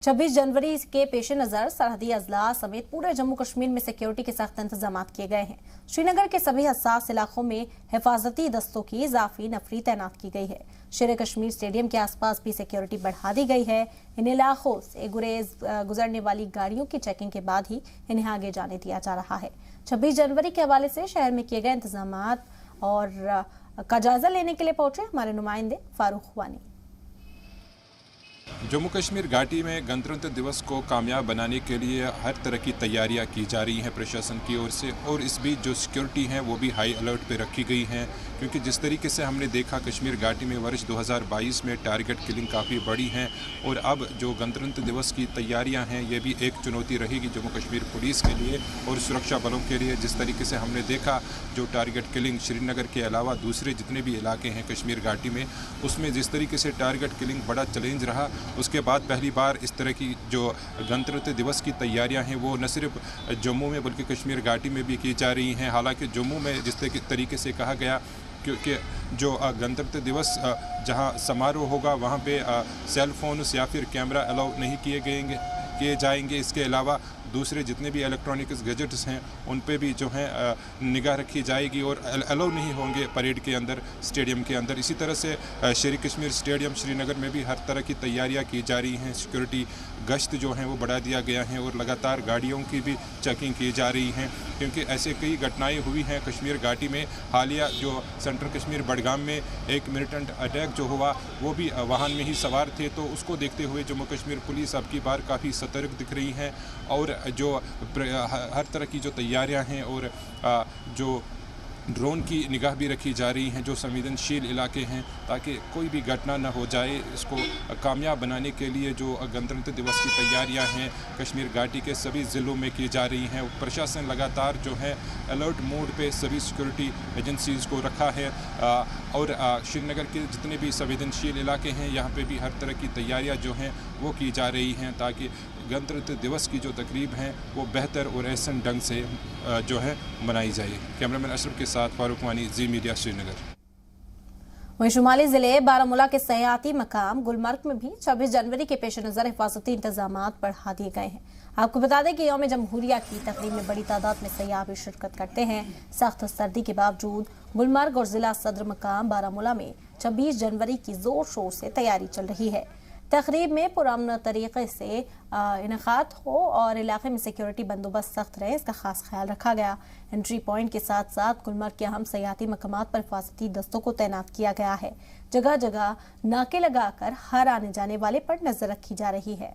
26 जनवरी के पेश नज़र सरहदी अजला समेत पूरे जम्मू कश्मीर में सिक्योरिटी के सख्त इंतजाम किए गए हैं। श्रीनगर के सभी हसास इलाकों में हिफाजती दस्तों की इजाफी नफरी तैनात की गई है। शेर कश्मीर स्टेडियम के आसपास भी सिक्योरिटी बढ़ा दी गई है। इन इलाकों से गुजरने वाली गाड़ियों की चेकिंग के बाद ही इन्हें आगे जाने दिया जा रहा है। 26 जनवरी के हवाले से शहर में किए गए इंतजाम और का जायजा लेने के लिए पहुंचे हमारे नुमाइंदे फारूक वानी। जम्मू कश्मीर घाटी में गणतंत्र दिवस को कामयाब बनाने के लिए हर तरह की तैयारियां की जा रही हैं प्रशासन की ओर से, और इस बीच जो सिक्योरिटी हैं वो भी हाई अलर्ट पे रखी गई हैं, क्योंकि जिस तरीके से हमने देखा कश्मीर घाटी में वर्ष 2022 में टारगेट किलिंग काफ़ी बड़ी हैं, और अब जो गणतंत्र दिवस की तैयारियां हैं ये भी एक चुनौती रहेगी जम्मू कश्मीर पुलिस के लिए और सुरक्षा बलों के लिए। जिस तरीके से हमने देखा जो टारगेट किलिंग श्रीनगर के अलावा दूसरे जितने भी इलाके हैं कश्मीर घाटी में, उसमें जिस तरीके से टारगेट किलिंग बड़ा चैलेंज रहा, उसके बाद पहली बार इस तरह की जो गणतंत्र दिवस की तैयारियां हैं वो न सिर्फ जम्मू में बल्कि कश्मीर घाटी में भी की जा रही हैं। हालांकि जम्मू में जिस तरीके से कहा गया क्योंकि जो गणतंत्र दिवस जहां समारोह होगा वहां पे सेल फोन्स या फिर कैमरा अलाउ नहीं किए जाएंगे। इसके अलावा दूसरे जितने भी इलेक्ट्रॉनिक्स गैजेट्स हैं उन पे भी जो है निगाह रखी जाएगी और अलाउ नहीं होंगे परेड के अंदर, स्टेडियम के अंदर। इसी तरह से शेर कश्मीर स्टेडियम श्रीनगर में भी हर तरह की तैयारियां की जा रही हैं। सिक्योरिटी गश्त जो है वो बढ़ा दिया गया है और लगातार गाड़ियों की भी चेकिंग की जा रही हैं, क्योंकि ऐसे कई घटनाएं हुई हैं कश्मीर घाटी में। हालिया जो सेंट्रल कश्मीर बडगाम में एक मिलिटेंट अटैक जो हुआ वो भी वाहन में ही सवार थे, तो उसको देखते हुए जम्मू कश्मीर पुलिस अब की बार काफ़ी सतर्क दिख रही है और जो हर तरह की जो तैयारियां हैं और जो ड्रोन की निगाह भी रखी जा रही हैं जो संवेदनशील इलाके हैं, ताकि कोई भी घटना न हो जाए। इसको कामयाब बनाने के लिए जो गणतंत्र दिवस की तैयारियां हैं कश्मीर घाटी के सभी ज़िलों में की जा रही हैं। प्रशासन लगातार जो है अलर्ट मोड पे सभी सिक्योरिटी एजेंसीज़ को रखा है और श्रीनगर के जितने भी संवेदनशील इलाके हैं यहाँ पे भी हर तरह की तैयारियाँ जो हैं वो की जा रही हैं, ताकि गणतंत्र दिवस की जो तकरीब हैं वो बेहतर और एहसन ढंग से जो है मनाई जाए। कैमरामैन अशरफ के साथ फारूक वानी, जी मीडिया, श्रीनगर। वहीं शुमाली जिले बारामूला के सयाहती मकाम गुलमर्ग में भी 26 जनवरी के पेश नज़र हिफाजती इंतजाम बढ़ा दिए गए हैं। आपको बता दें कि यौम जमहूरिया की तकरीब में बड़ी तादाद में सयाह भी शिरकत करते हैं। सख्त सर्दी के बावजूद गुलमर्ग और जिला सदर मकाम बारामूला में 26 जनवरी की जोर शोर से तैयारी चल रही है। तकरीब में पुरअमन तरीके से इनेकाद हो और इलाके में सिक्योरिटी बंदोबस्त सख्त रहे, इसका खास ख्याल रखा गया। एंट्री पॉइंट के साथ साथ गुलमर्ग के अहम सयाहती मकामात पर हिफाजती दस्तों को तैनात किया गया है। जगह जगह नाके लगाकर हर आने जाने वाले पर नजर रखी जा रही है।